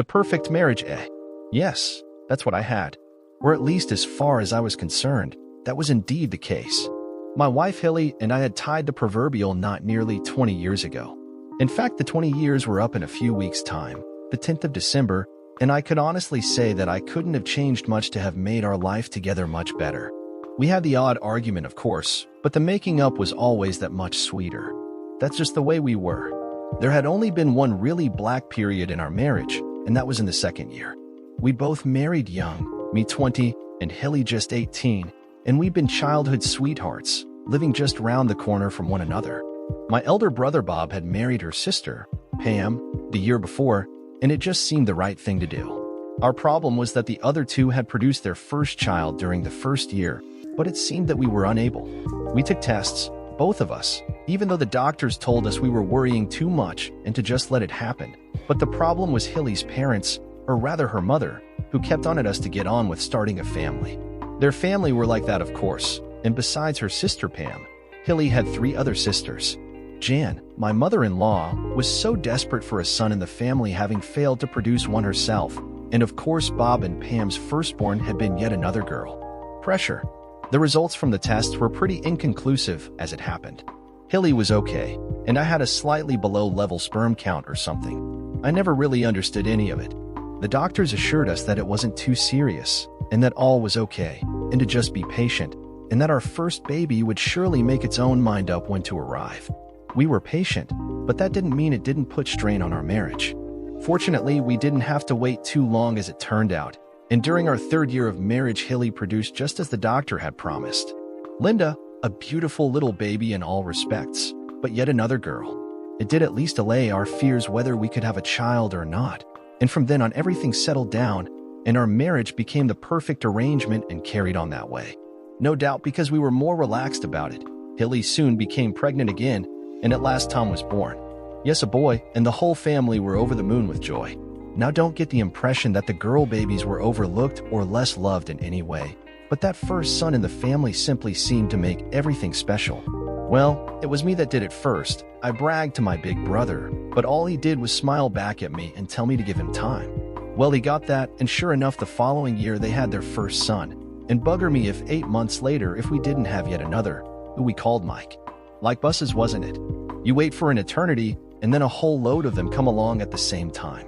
The perfect marriage, eh? Yes, that's what I had. Or at least as far as I was concerned, that was indeed the case. My wife Hilly and I had tied the proverbial knot nearly 20 years ago. In fact, the 20 years were up in a few weeks' time, the 10th of December, and I could honestly say that I couldn't have changed much to have made our life together much better. We had the odd argument, of course, but the making up was always that much sweeter. That's just the way we were. There had only been one really black period in our marriage, and that was in the second year. We both married young, me 20 and Hilly just 18, and we'd been childhood sweethearts, living just round the corner from one another. My elder brother Bob had married her sister, Pam, the year before, and it just seemed the right thing to do. Our problem was that the other two had produced their first child during the first year, but it seemed that we were unable. We took tests, both of us, even though the doctors told us we were worrying too much and to just let it happen. But the problem was Hilly's parents, or rather her mother, who kept on at us to get on with starting a family. Their family were like that, of course, and besides her sister Pam, Hilly had 3 other sisters. Jan, my mother-in-law, was so desperate for a son in the family, having failed to produce one herself, and of course Bob and Pam's firstborn had been yet another girl. Pressure. The results from the tests were pretty inconclusive as it happened. Hilly was okay, and I had a slightly below-level sperm count or something. I never really understood any of it. The doctors assured us that it wasn't too serious, and that all was okay, and to just be patient, and that our first baby would surely make its own mind up when to arrive. We were patient, but that didn't mean it didn't put strain on our marriage. Fortunately, we didn't have to wait too long as it turned out, and during our 3rd year of marriage, Hilly produced just as the doctor had promised. Linda, a beautiful little baby in all respects, but yet another girl. It did at least allay our fears whether we could have a child or not, and from then on everything settled down, and our marriage became the perfect arrangement and carried on that way. No doubt because we were more relaxed about it. Hilly soon became pregnant again, and at last Tom was born. Yes, a boy, and the whole family were over the moon with joy. Now don't get the impression that the girl babies were overlooked or less loved in any way, but that first son in the family simply seemed to make everything special. Well, it was me that did it first. I bragged to my big brother, but all he did was smile back at me and tell me to give him time. Well, he got that, and sure enough, the following year they had their first son, and bugger me if 8 months later if we didn't have yet another, who we called Mike. Like buses, wasn't it? You wait for an eternity, and then a whole load of them come along at the same time.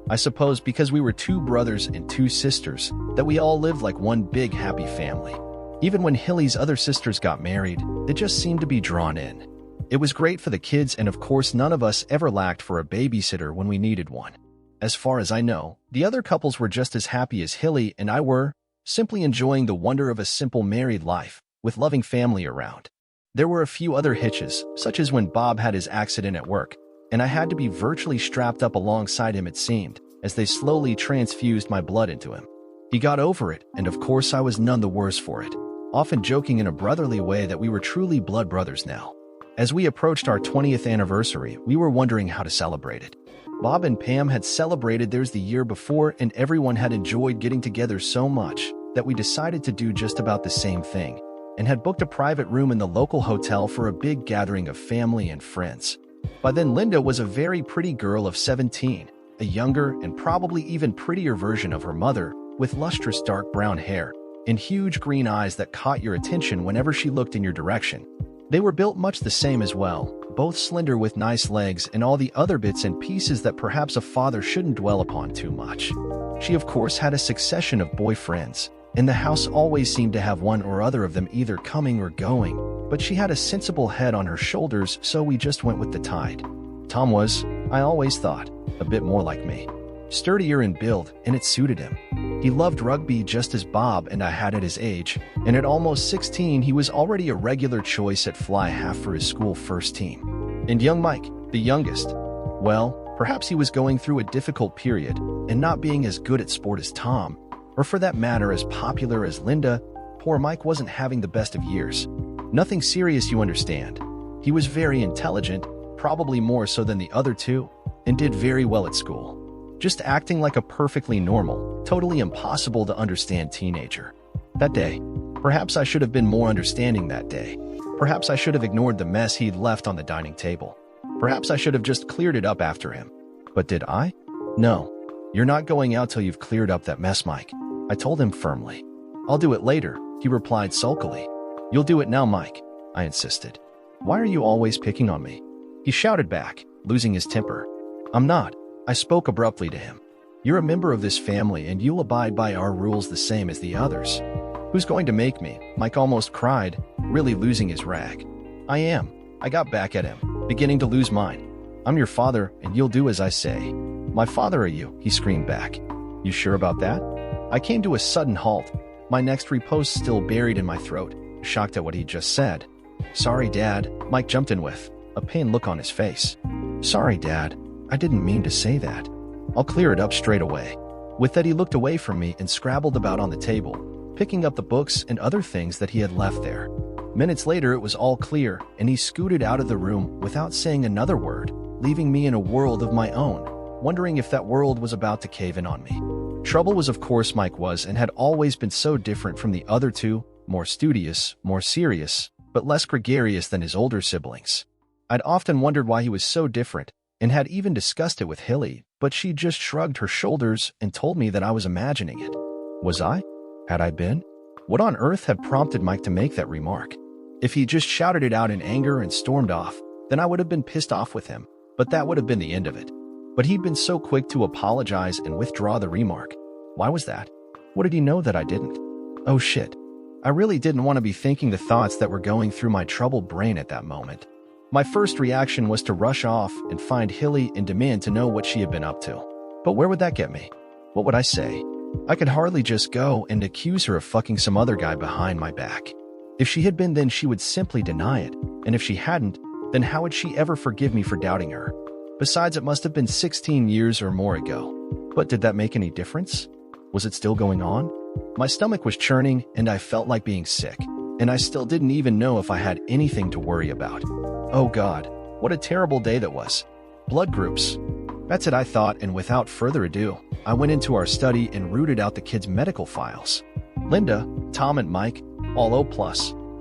I suppose because we were 2 brothers and 2 sisters, that we all lived like one big happy family. Even when Hilly's other sisters got married, they just seemed to be drawn in. It was great for the kids, and of course none of us ever lacked for a babysitter when we needed one. As far as I know, the other couples were just as happy as Hilly and I were, simply enjoying the wonder of a simple married life, with loving family around. There were a few other hitches, such as when Bob had his accident at work, and I had to be virtually strapped up alongside him, it seemed, as they slowly transfused my blood into him. He got over it, and of course I was none the worse for it, often joking in a brotherly way that we were truly blood brothers now. As we approached our 20th anniversary, we were wondering how to celebrate it. Bob and Pam had celebrated theirs the year before, and everyone had enjoyed getting together so much that we decided to do just about the same thing, and had booked a private room in the local hotel for a big gathering of family and friends. By then, Linda was a very pretty girl of 17, a younger and probably even prettier version of her mother, with lustrous dark brown hair and huge green eyes that caught your attention whenever she looked in your direction. They were built much the same as well, both slender with nice legs and all the other bits and pieces that perhaps a father shouldn't dwell upon too much. She of course had a succession of boyfriends, and the house always seemed to have one or other of them either coming or going, but she had a sensible head on her shoulders, so we just went with the tide. Tom was, I always thought, a bit more like me. Sturdier in build, and it suited him. He loved rugby just as Bob and I had at his age, and at almost 16 he was already a regular choice at fly half for his school first team. And young Mike, the youngest, well, perhaps he was going through a difficult period, and not being as good at sport as Tom, or for that matter as popular as Linda, poor Mike wasn't having the best of years. Nothing serious, you understand. He was very intelligent, probably more so than the other two, and did very well at school. Just acting like a perfectly normal, totally impossible to understand teenager. That day, perhaps I should have been more understanding that day. Perhaps I should have ignored the mess he'd left on the dining table. Perhaps I should have just cleared it up after him. But did I? No. You're not going out till you've cleared up that mess, Mike. I told him firmly. I'll do it later, he replied sulkily. You'll do it now, Mike, I insisted. Why are you always picking on me? He shouted back, losing his temper. I'm not, I spoke abruptly to him. You're a member of this family and you'll abide by our rules the same as the others. Who's going to make me? Mike almost cried, really losing his rag. I am. I got back at him, beginning to lose mine. I'm your father and you'll do as I say. My father are you? He screamed back. You sure about that? I came to a sudden halt, my next riposte still buried in my throat, shocked at what he just said. Sorry, Dad, Mike jumped in with, a pained look on his face. Sorry, Dad, I didn't mean to say that. I'll clear it up straight away. With that, he looked away from me and scrabbled about on the table, picking up the books and other things that he had left there. Minutes later, it was all clear, and he scooted out of the room without saying another word, leaving me in a world of my own, wondering if that world was about to cave in on me. Trouble was, of course, Mike was and had always been so different from the other two, more studious, more serious, but less gregarious than his older siblings. I'd often wondered why he was so different, and had even discussed it with Hilly, but she just shrugged her shoulders and told me that I was imagining it. Was I? Had I been? What on earth had prompted Mike to make that remark? If he just shouted it out in anger and stormed off, then I would have been pissed off with him, but that would have been the end of it. But he'd been so quick to apologize and withdraw the remark. Why was that? What did he know that I didn't? Oh shit. I really didn't want to be thinking the thoughts that were going through my troubled brain at that moment. My first reaction was to rush off and find Hilly and demand to know what she had been up to. But where would that get me? What would I say? I could hardly just go and accuse her of fucking some other guy behind my back. If she had been, then she would simply deny it, and if she hadn't, then how would she ever forgive me for doubting her? Besides, it must have been 16 years or more ago. But did that make any difference? Was it still going on? My stomach was churning, and I felt like being sick, and I still didn't even know if I had anything to worry about. Oh God, what a terrible day that was. Blood groups. That's it, I thought, and without further ado, I went into our study and rooted out the kids' medical files. Linda, Tom, and Mike, all O+,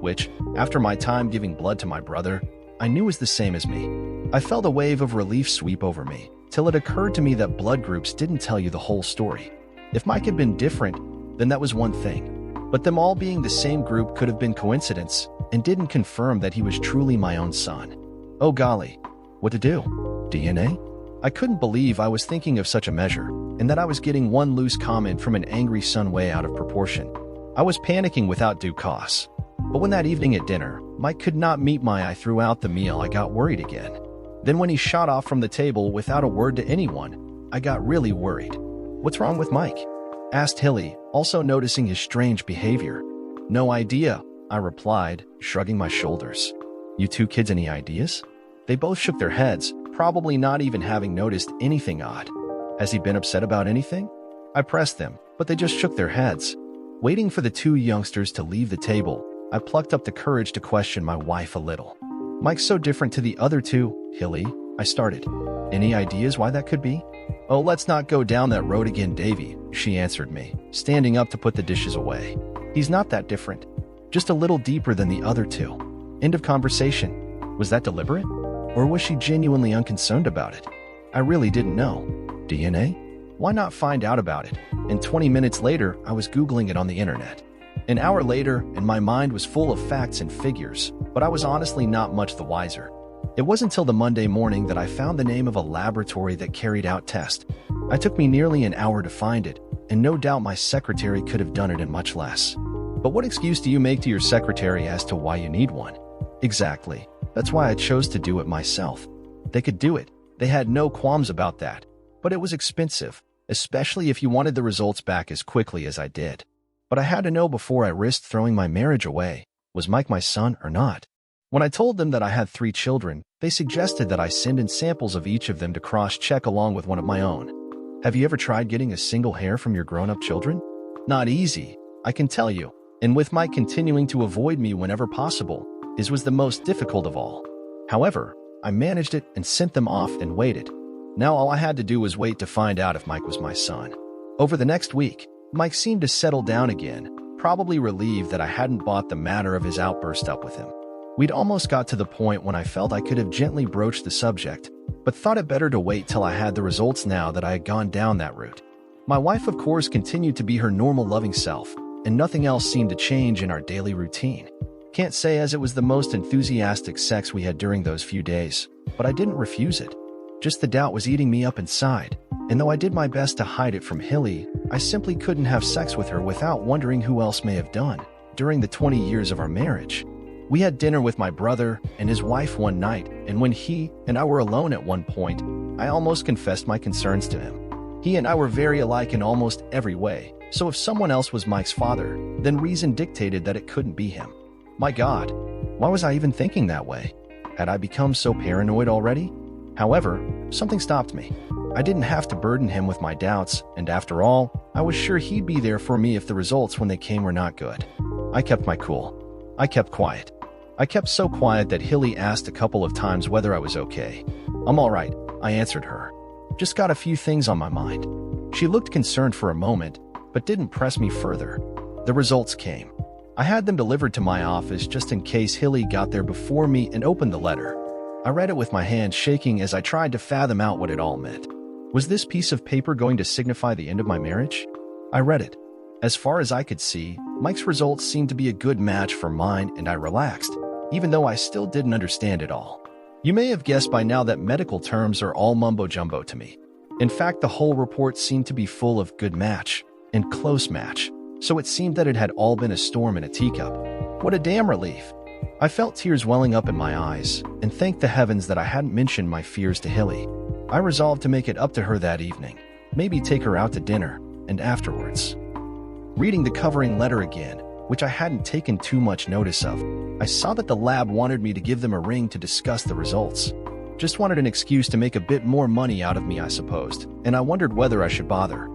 which, after my time giving blood to my brother, I knew was the same as me. I felt a wave of relief sweep over me, till it occurred to me that blood groups didn't tell you the whole story. If Mike had been different, then that was one thing. But them all being the same group could have been coincidence, and didn't confirm that he was truly my own son. Oh golly, what to do? DNA? I couldn't believe I was thinking of such a measure, and that I was getting one loose comment from an angry son way out of proportion. I was panicking without due cause. But when that evening at dinner, Mike could not meet my eye throughout the meal, I got worried again. Then when he shot off from the table without a word to anyone, I got really worried. What's wrong with Mike? Asked Hilly, also noticing his strange behavior. No idea, I replied, shrugging my shoulders. You two kids any ideas? They both shook their heads, probably not even having noticed anything odd. Has he been upset about anything? I pressed them, but they just shook their heads. Waiting for the two youngsters to leave the table, I plucked up the courage to question my wife a little. Mike's so different to the other two, Hilly, I started. Any ideas why that could be? Oh, let's not go down that road again, Davy, she answered me, standing up to put the dishes away. He's not that different, just a little deeper than the other two. End of conversation. Was that deliberate? Or was she genuinely unconcerned about it? I really didn't know. DNA? Why not find out about it? And 20 minutes later, I was Googling it on the internet. An hour later, and my mind was full of facts and figures, but I was honestly not much the wiser. It wasn't until the Monday morning that I found the name of a laboratory that carried out tests. It took me nearly an hour to find it, and no doubt my secretary could have done it in much less. But what excuse do you make to your secretary as to why you need one? Exactly. That's why I chose to do it myself. They could do it. They had no qualms about that. But it was expensive, especially if you wanted the results back as quickly as I did. But I had to know before I risked throwing my marriage away, was Mike my son or not? When I told them that I had 3 children, they suggested that I send in samples of each of them to cross-check along with one of my own. Have you ever tried getting a single hair from your grown-up children? Not easy, I can tell you. And with Mike continuing to avoid me whenever possible, his was the most difficult of all. However, I managed it and sent them off and waited. Now all I had to do was wait to find out if Mike was my son. Over the next week, Mike seemed to settle down again, probably relieved that I hadn't brought the matter of his outburst up with him. We'd almost got to the point when I felt I could have gently broached the subject, but thought it better to wait till I had the results now that I had gone down that route. My wife, of course, continued to be her normal loving self, and nothing else seemed to change in our daily routine. Can't say as it was the most enthusiastic sex we had during those few days, but I didn't refuse it. Just the doubt was eating me up inside, and though I did my best to hide it from Hilly, I simply couldn't have sex with her without wondering who else may have done during the 20 years of our marriage. We had dinner with my brother and his wife one night, and when he and I were alone at one point, I almost confessed my concerns to him. He and I were very alike in almost every way, so if someone else was Mike's father, then reason dictated that it couldn't be him. My God, why was I even thinking that way? Had I become so paranoid already? However, something stopped me. I didn't have to burden him with my doubts, and after all, I was sure he'd be there for me if the results when they came were not good. I kept my cool. I kept quiet. I kept so quiet that Hilly asked a couple of times whether I was okay. "I'm all right," I answered her. "Just got a few things on my mind." She looked concerned for a moment, but didn't press me further. The results came. I had them delivered to my office just in case Hilly got there before me and opened the letter. I read it with my hands shaking as I tried to fathom out what it all meant. Was this piece of paper going to signify the end of my marriage? I read it. As far as I could see, Mike's results seemed to be a good match for mine, and I relaxed, even though I still didn't understand it all. You may have guessed by now that medical terms are all mumbo-jumbo to me. In fact, the whole report seemed to be full of good match and close match, so it seemed that it had all been a storm in a teacup. What a damn relief. I felt tears welling up in my eyes, and thanked the heavens that I hadn't mentioned my fears to Hilly. I resolved to make it up to her that evening, maybe take her out to dinner, and afterwards. Reading the covering letter again, which I hadn't taken too much notice of, I saw that the lab wanted me to give them a ring to discuss the results. Just wanted an excuse to make a bit more money out of me, I supposed, and I wondered whether I should bother.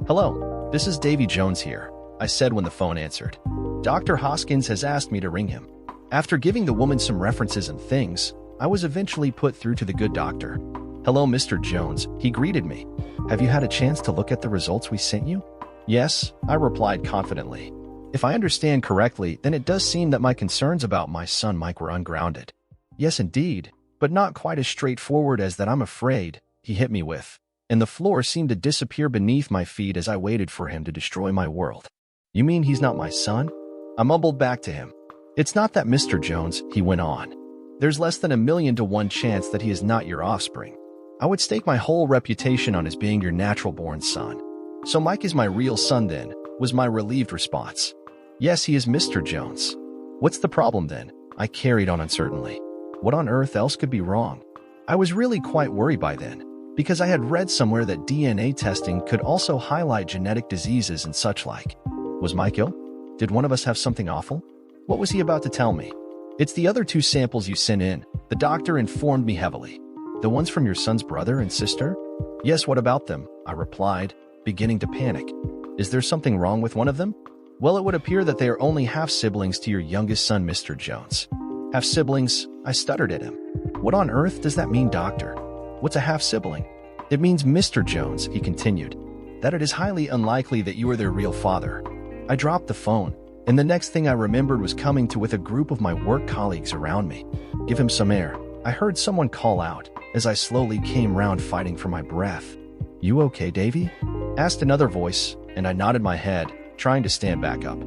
"Hello, this is Davy Jones here," I said when the phone answered. "Dr. Hoskins has asked me to ring him." After giving the woman some references and things, I was eventually put through to the good doctor. "Hello, Mr. Jones," he greeted me. "Have you had a chance to look at the results we sent you?" "Yes," I replied confidently. "If I understand correctly, then it does seem that my concerns about my son Mike were ungrounded." "Yes, indeed, but not quite as straightforward as that, I'm afraid," he hit me with, and the floor seemed to disappear beneath my feet as I waited for him to destroy my world. "You mean he's not my son?" I mumbled back to him. "It's not that, Mr. Jones," he went on. "There's less than 1,000,000 to 1 chance that he is not your offspring. I would stake my whole reputation on his being your natural-born son." "So Mike is my real son then," was my relieved response. "Yes, he is, Mr. Jones." "What's the problem then?" I carried on uncertainly. What on earth else could be wrong? I was really quite worried by then, because I had read somewhere that DNA testing could also highlight genetic diseases and such like. Was Mike ill? Did one of us have something awful? What was he about to tell me? "It's the other 2 samples you sent in," the doctor informed me heavily. "The ones from your son's brother and sister?" "Yes, what about them?" I replied, beginning to panic. "Is there something wrong with one of them?" "Well, it would appear that they are only half-siblings to your youngest son, Mr. Jones." "Half-siblings?" I stuttered at him. "What on earth does that mean, doctor? What's a half-sibling?" "It means, Mr. Jones," he continued, "that it is highly unlikely that you are their real father." I dropped the phone, and the next thing I remembered was coming to with a group of my work colleagues around me. "Give him some air," I heard someone call out as I slowly came round fighting for my breath. "You okay, Davy?" asked another voice, and I nodded my head, trying to stand back up.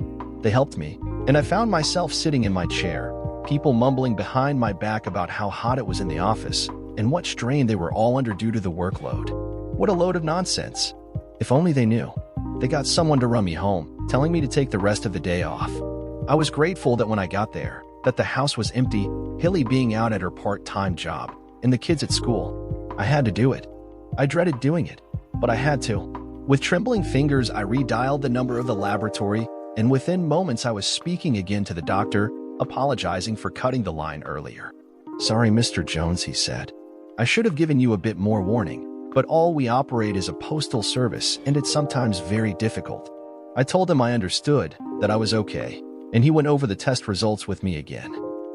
They helped me, and I found myself sitting in my chair, people mumbling behind my back about how hot it was in the office and what strain they were all under due to the workload. What a load of nonsense. If only they knew. They got someone to run me home, telling me to take the rest of the day off. I was grateful that when I got there, that the house was empty, Hilly being out at her part-time job, and the kids at school. I had to do it. I dreaded doing it, but I had to. With trembling fingers, I redialed the number of the laboratory, and within moments I was speaking again to the doctor, apologizing for cutting the line earlier. "Sorry, Mr. Jones," he said. "I should have given you a bit more warning, but all we operate is a postal service, and it's sometimes very difficult." I told him I understood, that I was okay, and he went over the test results with me again.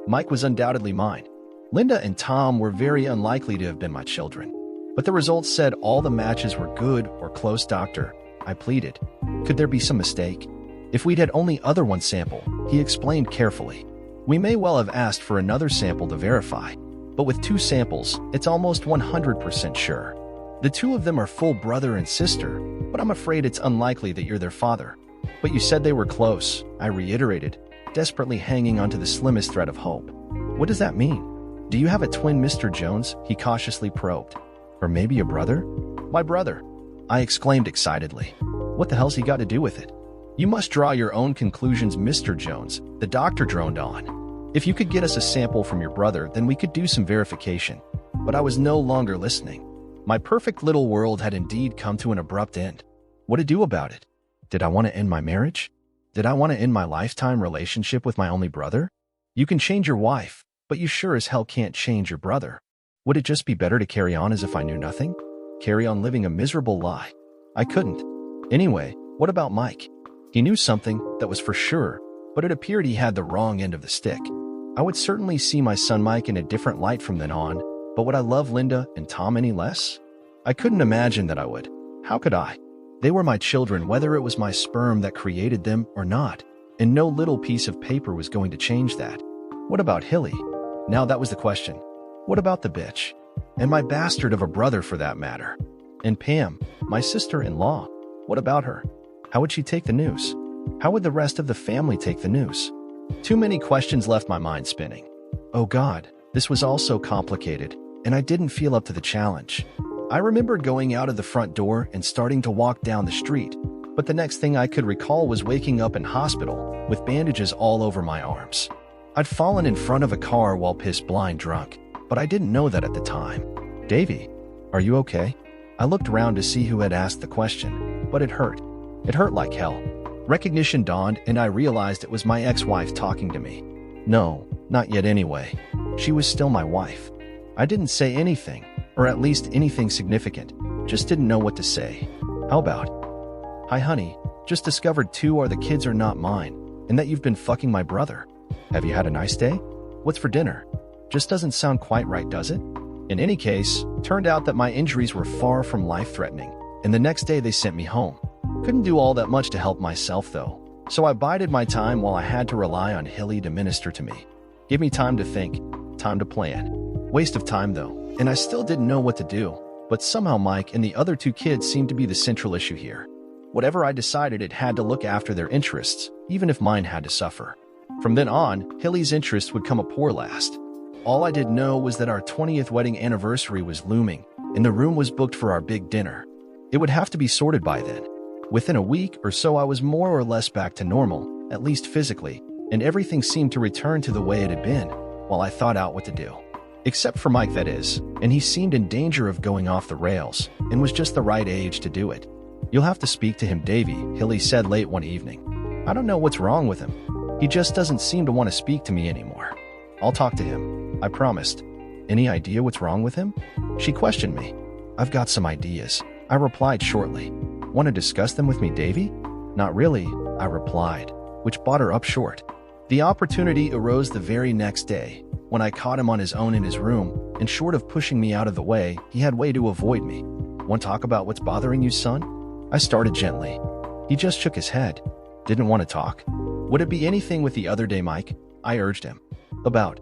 Mike was undoubtedly mine. Linda and Tom were very unlikely to have been my children. But the results said all the matches were good or close, doctor, I pleaded. Could there be some mistake? If we'd had only other one sample, he explained carefully. We may well have asked for another sample to verify, but with 2 samples, it's almost 100% sure. The 2 of them are full brother and sister, but I'm afraid it's unlikely that you're their father. But you said they were close, I reiterated, desperately hanging onto the slimmest thread of hope. What does that mean? Do you have a twin, Mr. Jones? He cautiously probed. Or maybe a brother? My brother, I exclaimed excitedly. What the hell's he got to do with it? You must draw your own conclusions, Mr. Jones, the doctor droned on. If you could get us a sample from your brother, then we could do some verification. But I was no longer listening. My perfect little world had indeed come to an abrupt end. What to do about it? Did I want to end my marriage? Did I want to end my lifetime relationship with my only brother? You can change your wife, but you sure as hell can't change your brother. Would it just be better to carry on as if I knew nothing? Carry on living a miserable lie? I couldn't. Anyway, what about Mike? He knew something, that was for sure, but it appeared he had the wrong end of the stick. I would certainly see my son Mike in a different light from then on, but would I love Linda and Tom any less? I couldn't imagine that I would. How could I? They were my children, whether it was my sperm that created them or not, and no little piece of paper was going to change that. What about Hilly? Now that was the question. What about the bitch? And my bastard of a brother for that matter. And Pam, my sister-in-law. What about her? How would she take the news? How would the rest of the family take the news? Too many questions left my mind spinning. Oh God, this was all so complicated, and I didn't feel up to the challenge. I remembered going out of the front door and starting to walk down the street, but the next thing I could recall was waking up in hospital with bandages all over my arms. I'd fallen in front of a car while piss-blind drunk, but I didn't know that at the time. Davy, are you okay? I looked around to see who had asked the question, but it hurt. It hurt like hell. Recognition dawned, and I realized it was my ex-wife talking to me. No, not yet anyway. She was still my wife. I didn't say anything, or at least anything significant. Just didn't know what to say. How about, "Hi honey, just discovered 2 of the kids are not mine, and that you've been fucking my brother. Have you had a nice day? What's for dinner?" Just doesn't sound quite right, does it? In any case, turned out that my injuries were far from life-threatening, and the next day they sent me home. Couldn't do all that much to help myself though, so I bided my time while I had to rely on Hilly to minister to me. Give me time to think, time to plan. Waste of time though, and I still didn't know what to do, but somehow Mike and the other 2 kids seemed to be the central issue here. Whatever I decided, it had to look after their interests, even if mine had to suffer. From then on, Hilly's interest would come a poor last. All I did know was that our 20th wedding anniversary was looming, and the room was booked for our big dinner. It would have to be sorted by then. Within a week or so, I was more or less back to normal, at least physically, and everything seemed to return to the way it had been, while I thought out what to do. Except for Mike, that is, and he seemed in danger of going off the rails, and was just the right age to do it. "You'll have to speak to him, Davy," Hilly said late one evening. "I don't know what's wrong with him. He just doesn't seem to want to speak to me anymore." "I'll talk to him," I promised. "Any idea what's wrong with him?" She questioned me. "I've got some ideas," I replied shortly. "Want to discuss them with me, Davy?" "Not really," I replied, which brought her up short. The opportunity arose the very next day, when I caught him on his own in his room, and short of pushing me out of the way, he had way to avoid me. "Want to talk about what's bothering you, son?" I started gently. He just shook his head. Didn't want to talk. "Would it be anything with the other day, Mike?" I urged him. About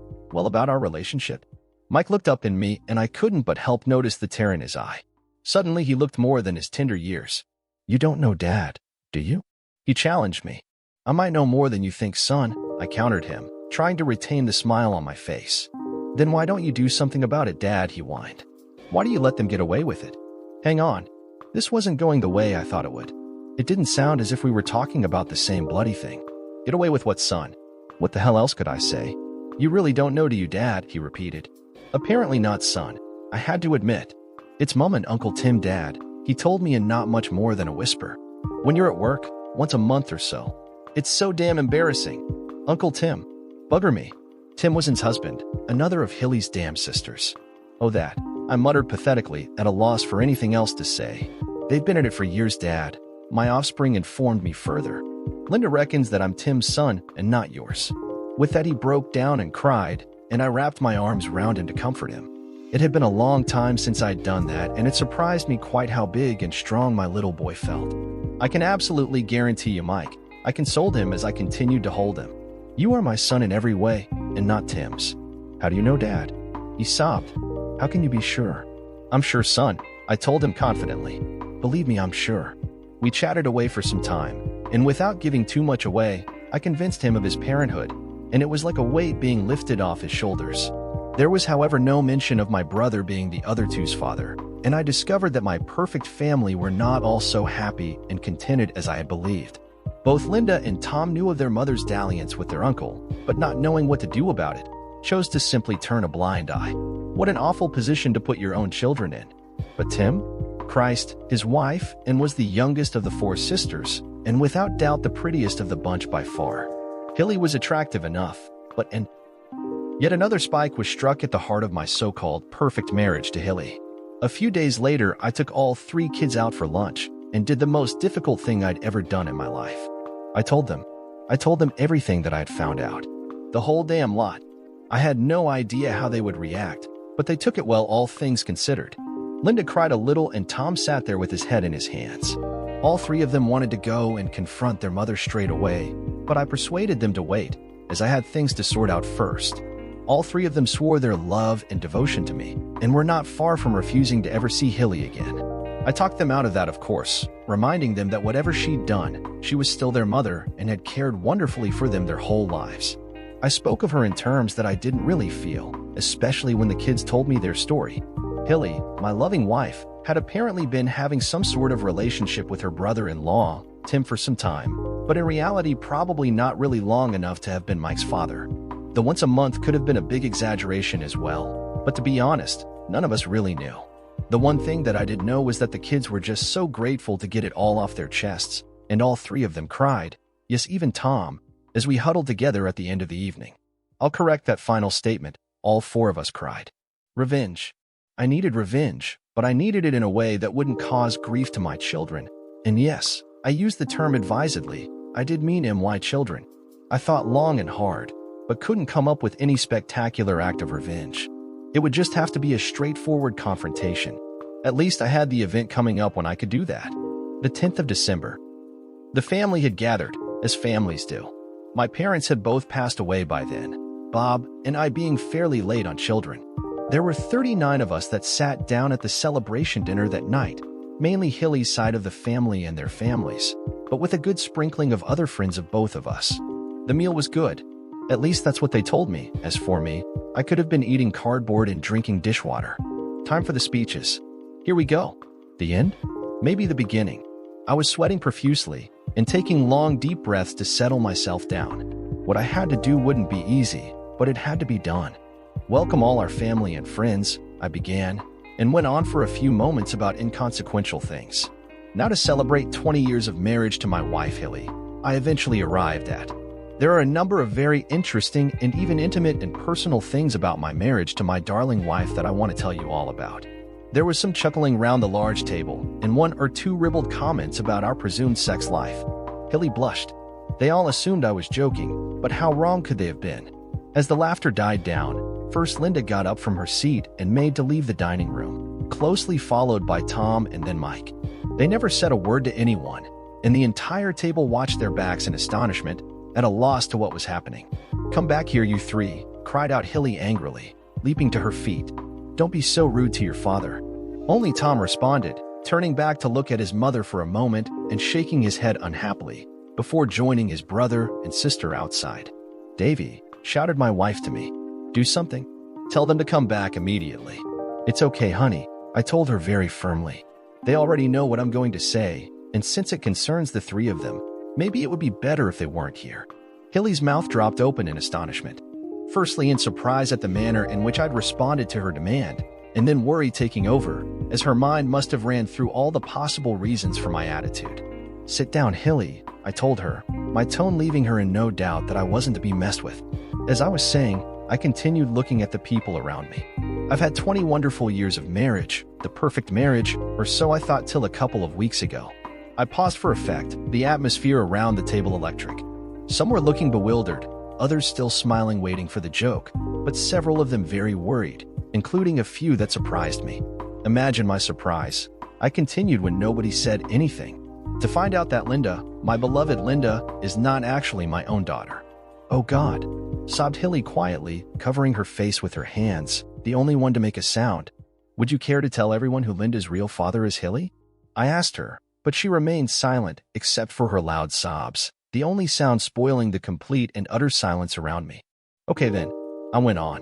our relationship." Mike looked up at me, and I couldn't but help notice the tear in his eye. Suddenly, he looked more than his tender years. "You don't know Dad, do you?" He challenged me. "I might know more than you think, son," I countered him, trying to retain the smile on my face. "Then why don't you do something about it, Dad?" he whined. "Why do you let them get away with it?" Hang on. This wasn't going the way I thought it would. It didn't sound as if we were talking about the same bloody thing. "Get away with what, son?" What the hell else could I say? "You really don't know, do you, Dad?" he repeated. "Apparently not, son," I had to admit. "It's Mom and Uncle Tim, Dad," he told me in not much more than a whisper. "When you're at work, once a month or so. It's so damn embarrassing. Uncle Tim. Bugger me." Tim was his husband, another of Hilly's damn sisters. "Oh, that," I muttered pathetically, at a loss for anything else to say. "They've been at it for years, Dad." My offspring informed me further. "Linda reckons that I'm Tim's son and not yours." With that, he broke down and cried, and I wrapped my arms around him to comfort him. It had been a long time since I'd done that, and it surprised me quite how big and strong my little boy felt. I can absolutely guarantee you, Mike, I consoled him as I continued to hold him. You are my son in every way, and not Tim's. How do you know, Dad? He sobbed. How can you be sure? I'm sure, son, I told him confidently. Believe me, I'm sure. We chatted away for some time, and without giving too much away, I convinced him of his parenthood, and it was like a weight being lifted off his shoulders. There was, however, no mention of my brother being the other two's father, and I discovered that my perfect family were not all so happy and contented as I had believed. Both Linda and Tom knew of their mother's dalliance with their uncle, but not knowing what to do about it, chose to simply turn a blind eye. What an awful position to put your own children in. But Tim? Christ, his wife, and was the youngest of the four sisters, and without doubt the prettiest of the bunch by far. Hilly was attractive enough, and yet another spike was struck at the heart of my so-called perfect marriage to Hilly. A few days later, I took all three kids out for lunch and did the most difficult thing I'd ever done in my life. I told them everything that I had found out. The whole damn lot. I had no idea how they would react, but they took it well, all things considered. Linda cried a little and Tom sat there with his head in his hands. All three of them wanted to go and confront their mother straight away, but I persuaded them to wait, as I had things to sort out first. All three of them swore their love and devotion to me, and were not far from refusing to ever see Hilly again. I talked them out of that, of course, reminding them that whatever she'd done, she was still their mother and had cared wonderfully for them their whole lives. I spoke of her in terms that I didn't really feel, especially when the kids told me their story. Hilly, my loving wife, had apparently been having some sort of relationship with her brother-in-law, Tim, for some time, but in reality probably not really long enough to have been Mike's father. The once a month could have been a big exaggeration as well, but to be honest, none of us really knew. The one thing that I did know was that the kids were just so grateful to get it all off their chests, and all three of them cried, yes, even Tom, as we huddled together at the end of the evening. I'll correct that final statement, all four of us cried. Revenge. I needed revenge, but I needed it in a way that wouldn't cause grief to my children. And yes, I used the term advisedly. I did mean my children. I thought long and hard, but couldn't come up with any spectacular act of revenge. It would just have to be a straightforward confrontation. At least I had the event coming up when I could do that. The 10th of December. The family had gathered, as families do. My parents had both passed away by then, Bob and I being fairly late on children. There were 39 of us that sat down at the celebration dinner that night, mainly Hilly's side of the family and their families, but with a good sprinkling of other friends of both of us. The meal was good. At least that's what they told me. As for me, I could have been eating cardboard and drinking dishwater. Time for the speeches. Here we go. The end? Maybe the beginning. I was sweating profusely and taking long, deep breaths to settle myself down. What I had to do wouldn't be easy, but it had to be done. Welcome all our family and friends, I began, and went on for a few moments about inconsequential things. Now to celebrate 20 years of marriage to my wife, Hilly, I eventually arrived at. There are a number of very interesting and even intimate and personal things about my marriage to my darling wife that I want to tell you all about. There was some chuckling round the large table, and one or two ribald comments about our presumed sex life. Hilly blushed. They all assumed I was joking, but how wrong could they have been? As the laughter died down, first Linda got up from her seat and made to leave the dining room, closely followed by Tom and then Mike. They never said a word to anyone, and the entire table watched their backs in astonishment, at a loss to what was happening. Come back here, you three, cried out Hilly angrily, leaping to her feet. Don't be so rude to your father. Only Tom responded, turning back to look at his mother for a moment and shaking his head unhappily, before joining his brother and sister outside. Davy, shouted my wife to me. Do something. Tell them to come back immediately. It's okay, honey, I told her very firmly. They already know what I'm going to say, and since it concerns the three of them, maybe it would be better if they weren't here. Hilly's mouth dropped open in astonishment. Firstly in surprise at the manner in which I'd responded to her demand, and then worry taking over, as her mind must have ran through all the possible reasons for my attitude. Sit down, Hilly, I told her, my tone leaving her in no doubt that I wasn't to be messed with. As I was saying, I continued looking at the people around me. I've had 20 wonderful years of marriage, the perfect marriage, or so I thought till a couple of weeks ago. I paused for effect, the atmosphere around the table electric. Some were looking bewildered, others still smiling waiting for the joke, but several of them very worried, including a few that surprised me. Imagine my surprise. I continued when nobody said anything, to find out that Linda, my beloved Linda, is not actually my own daughter. "Oh God," sobbed Hilly quietly, covering her face with her hands, the only one to make a sound. "Would you care to tell everyone who Linda's real father is, Hilly?" I asked her, but she remained silent except for her loud sobs, the only sound spoiling the complete and utter silence around me. "Okay then," I went on.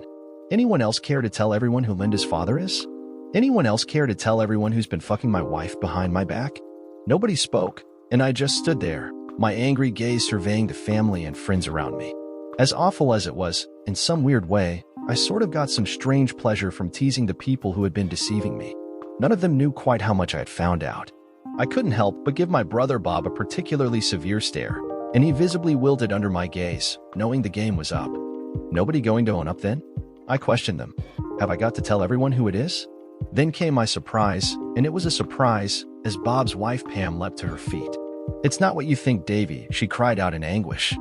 "Anyone else care to tell everyone who Linda's father is? Anyone else care to tell everyone who's been fucking my wife behind my back?" Nobody spoke, and I just stood there, my angry gaze surveying the family and friends around me. As awful as it was, in some weird way, I sort of got some strange pleasure from teasing the people who had been deceiving me. None of them knew quite how much I had found out. I couldn't help but give my brother Bob a particularly severe stare, and he visibly wilted under my gaze, knowing the game was up. "Nobody going to own up then?" I questioned them. "Have I got to tell everyone who it is?" Then came my surprise, and it was a surprise, as Bob's wife Pam leapt to her feet. "It's not what you think, Davy," she cried out in anguish.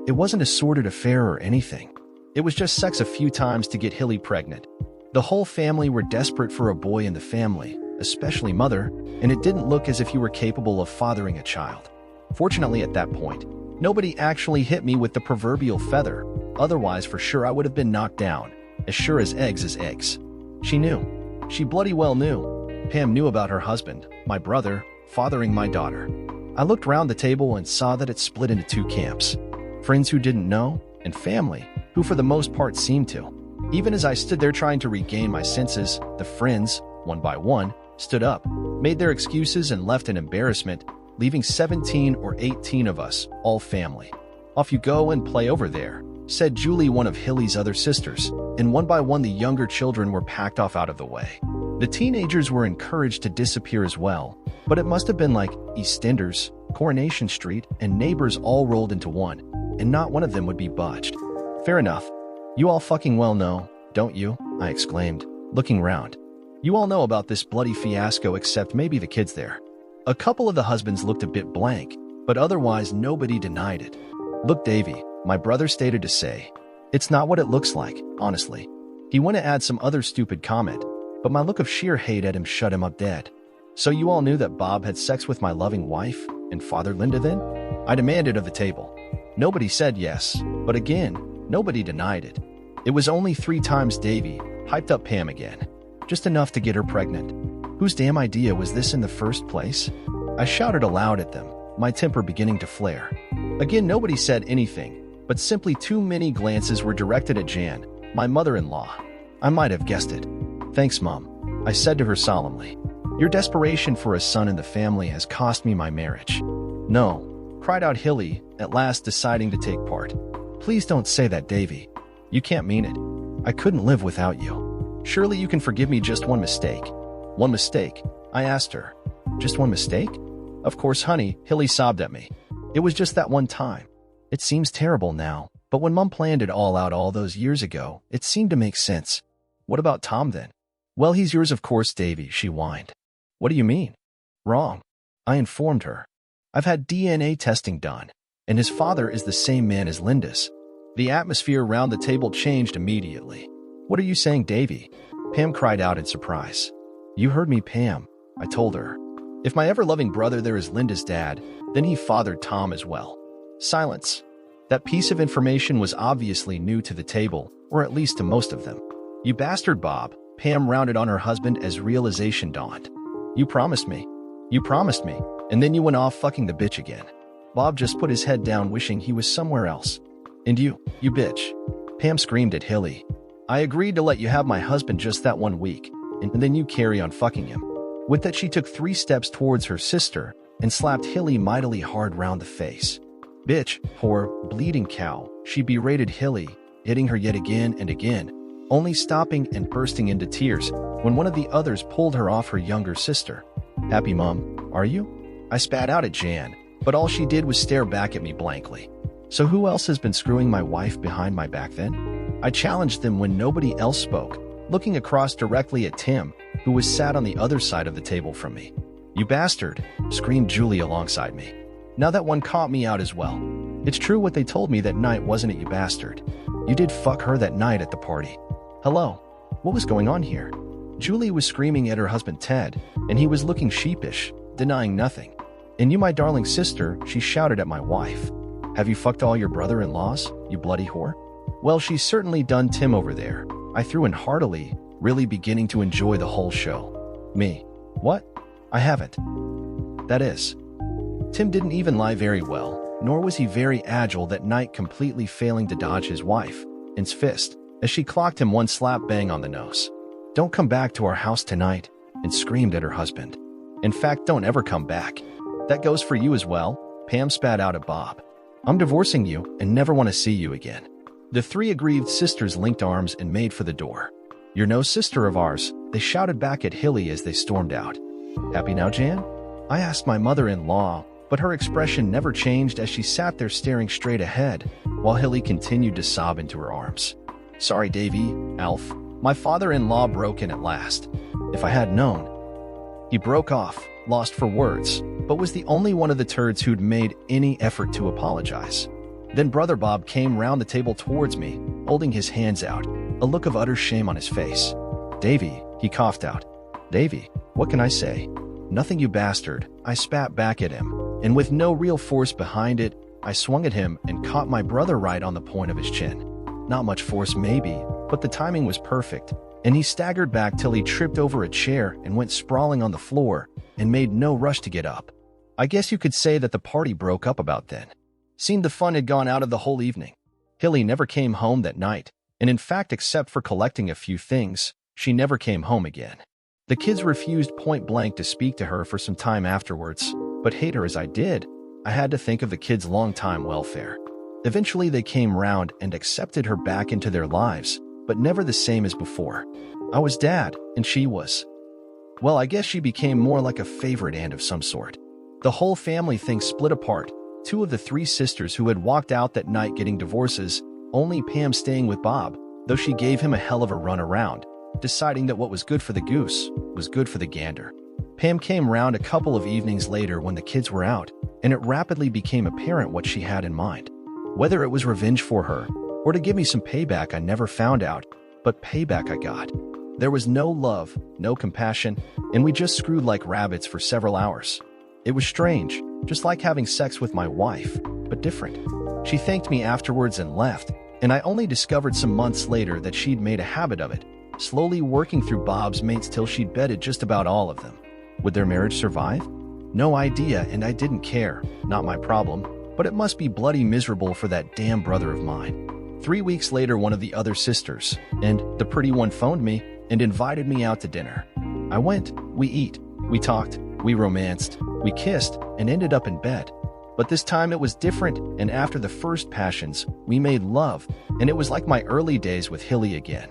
"It wasn't a sordid affair or anything. It was just sex a few times to get Hilly pregnant. The whole family were desperate for a boy in the family, especially Mother, and it didn't look as if you were capable of fathering a child. Fortunately at that point, nobody actually hit me with the proverbial feather, otherwise for sure I would have been knocked down, as sure as eggs is eggs." She knew. She bloody well knew. Pam knew about her husband, my brother, fathering my daughter. I looked round the table and saw that it split into two camps. Friends who didn't know, and family, who for the most part seemed to. Even as I stood there trying to regain my senses, the friends, one by one, stood up, made their excuses and left in embarrassment, leaving 17 or 18 of us, all family. "Off you go and play over there," said Julie, one of Hilly's other sisters, and one by one the younger children were packed off out of the way. The teenagers were encouraged to disappear as well, but it must have been like EastEnders, Coronation Street, and Neighbors all rolled into one, and not one of them would be budged. "Fair enough. You all fucking well know, don't you?" I exclaimed, looking round. "You all know about this bloody fiasco except maybe the kids there." A couple of the husbands looked a bit blank, but otherwise nobody denied it. "Look, Davy," my brother stated to say, "it's not what it looks like, honestly." He went to add some other stupid comment, but my look of sheer hate at him shut him up dead. "So you all knew that Bob had sex with my loving wife and fathered Linda then?" I demanded of the table. Nobody said yes, but again, nobody denied it. "It was only 3 times, Davy," hyped up Pam again. "Just enough to get her pregnant." Whose damn idea was this in the first place? I shouted aloud at them, my temper beginning to flare. Again, nobody said anything, but simply too many glances were directed at Jan, my mother-in-law. I might have guessed it. "Thanks, Mom," I said to her solemnly. "Your desperation for a son in the family has cost me my marriage." "No," cried out Hilly, at last deciding to take part. "Please don't say that, Davy. You can't mean it. I couldn't live without you. Surely you can forgive me just one mistake." "One mistake?" I asked her. "Just one mistake?" "Of course, honey," Hilly sobbed at me. "It was just that one time. It seems terrible now, but when Mom planned it all out all those years ago, it seemed to make sense." "What about Tom then?" "Well, he's yours of course, Davy," she whined. "What do you mean?" "Wrong," I informed her. "I've had DNA testing done, and his father is the same man as Linda's." The atmosphere around the table changed immediately. "What are you saying, Davy?" Pam cried out in surprise. "You heard me, Pam," I told her. "If my ever-loving brother there is Linda's dad, then he fathered Tom as well." Silence. That piece of information was obviously new to the table, or at least to most of them. "You bastard, Bob," Pam rounded on her husband as realization dawned. "You promised me. You promised me, and then you went off fucking the bitch again." Bob just put his head down wishing he was somewhere else. "And you bitch," Pam screamed at Hilly. "I agreed to let you have my husband just that 1 week, and then you carry on fucking him." With that, she took 3 steps towards her sister and slapped Hilly mightily hard round the face. "Bitch, whore, bleeding cow," she berated Hilly, hitting her yet again and again, only stopping and bursting into tears when one of the others pulled her off her younger sister. "Happy, Mom, are you?" I spat out at Jan, but all she did was stare back at me blankly. "So who else has been screwing my wife behind my back then?" I challenged them when nobody else spoke, looking across directly at Tim, who was sat on the other side of the table from me. "You bastard," screamed Julie alongside me. Now that one caught me out as well. "It's true what they told me that night, wasn't it, you bastard? You did fuck her that night at the party." "Hello? What was going on here?" Julie was screaming at her husband Ted, and he was looking sheepish, denying nothing. "And you, my darling sister," she shouted at my wife. Have you fucked all your brother-in-laws, you bloody whore? Well, she's certainly done Tim over there. I threw in heartily, really beginning to enjoy the whole show. Me. What? I haven't. That is. Tim didn't even lie very well, nor was he very agile that night, completely failing to dodge his wife's fist as she clocked him one slap bang on the nose. Don't come back to our house tonight, and screamed at her husband. In fact, don't ever come back. That goes for you as well, Pam spat out at Bob. I'm divorcing you and never want to see you again. The three aggrieved sisters linked arms and made for the door. You're no sister of ours, they shouted back at Hilly as they stormed out. Happy now, Jan? I asked my mother-in-law, but her expression never changed as she sat there staring straight ahead, while Hilly continued to sob into her arms. Sorry, Davy, Alf. My father-in-law broke in at last. If I had known. He broke off, lost for words, but was the only one of the turds who'd made any effort to apologize. Then Brother Bob came round the table towards me, holding his hands out, a look of utter shame on his face. Davy, he coughed out. Davy, what can I say? Nothing, you bastard, I spat back at him, and with no real force behind it, I swung at him and caught my brother right on the point of his chin. Not much force maybe, but the timing was perfect, and he staggered back till he tripped over a chair and went sprawling on the floor and made no rush to get up. I guess you could say that the party broke up about then. Seemed the fun had gone out of the whole evening. Hilly never came home that night, and in fact, except for collecting a few things, she never came home again. The kids refused point blank to speak to her for some time afterwards, but hate her as I did, I had to think of the kids' long-time welfare. Eventually they came round and accepted her back into their lives, but never the same as before. I was dad, and she was. Well, I guess she became more like a favorite aunt of some sort. The whole family thing split apart, two of the three sisters who had walked out that night getting divorces, only Pam staying with Bob, though she gave him a hell of a run around, deciding that what was good for the goose was good for the gander. Pam came round a couple of evenings later when the kids were out, and it rapidly became apparent what she had in mind. Whether it was revenge for her, or to give me some payback, I never found out, but payback I got. There was no love, no compassion, and we just screwed like rabbits for several hours. It was strange, just like having sex with my wife, but different. She thanked me afterwards and left, and I only discovered some months later that she'd made a habit of it, slowly working through Bob's mates till she'd bedded just about all of them. Would their marriage survive? No idea, and I didn't care, not my problem, but it must be bloody miserable for that damn brother of mine. 3 weeks later, one of the other sisters, and the pretty one, phoned me and invited me out to dinner. I went, we eat, we talked, we romanced, we kissed, and ended up in bed. But this time it was different, and after the first passions, we made love, and it was like my early days with Hilly again.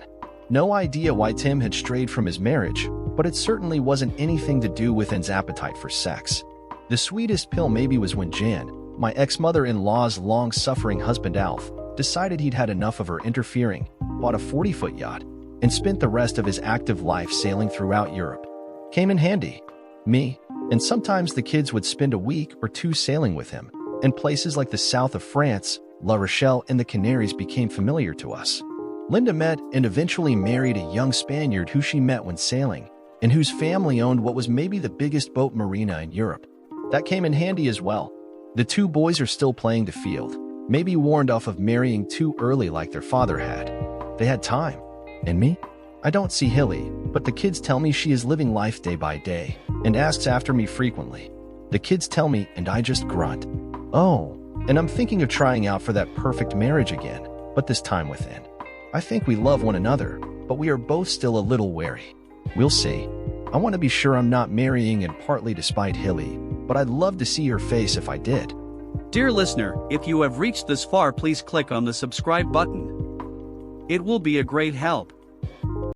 No idea why Tim had strayed from his marriage, but it certainly wasn't anything to do with his appetite for sex. The sweetest pill maybe was when Jan, my ex-mother-in-law's long-suffering husband Alf, decided he'd had enough of her interfering, bought a 40-foot yacht, and spent the rest of his active life sailing throughout Europe. Came in handy. Me, and sometimes the kids would spend a week or two sailing with him, and places like the south of France, La Rochelle, and the Canaries became familiar to us. Linda met and eventually married a young Spaniard who she met when sailing, and whose family owned what was maybe the biggest boat marina in Europe. That came in handy as well. The two boys are still playing the field, maybe warned off of marrying too early like their father had. They had time. And me? I don't see Hilly, but the kids tell me she is living life day by day and asks after me frequently. The kids tell me and I just grunt. Oh, and I'm thinking of trying out for that perfect marriage again, but this time within. I think we love one another, but we are both still a little wary. We'll see. I want to be sure I'm not marrying and partly despite Hilly, but I'd love to see her face if I did. Dear listener, if you have reached this far, please click on the subscribe button. It will be a great help.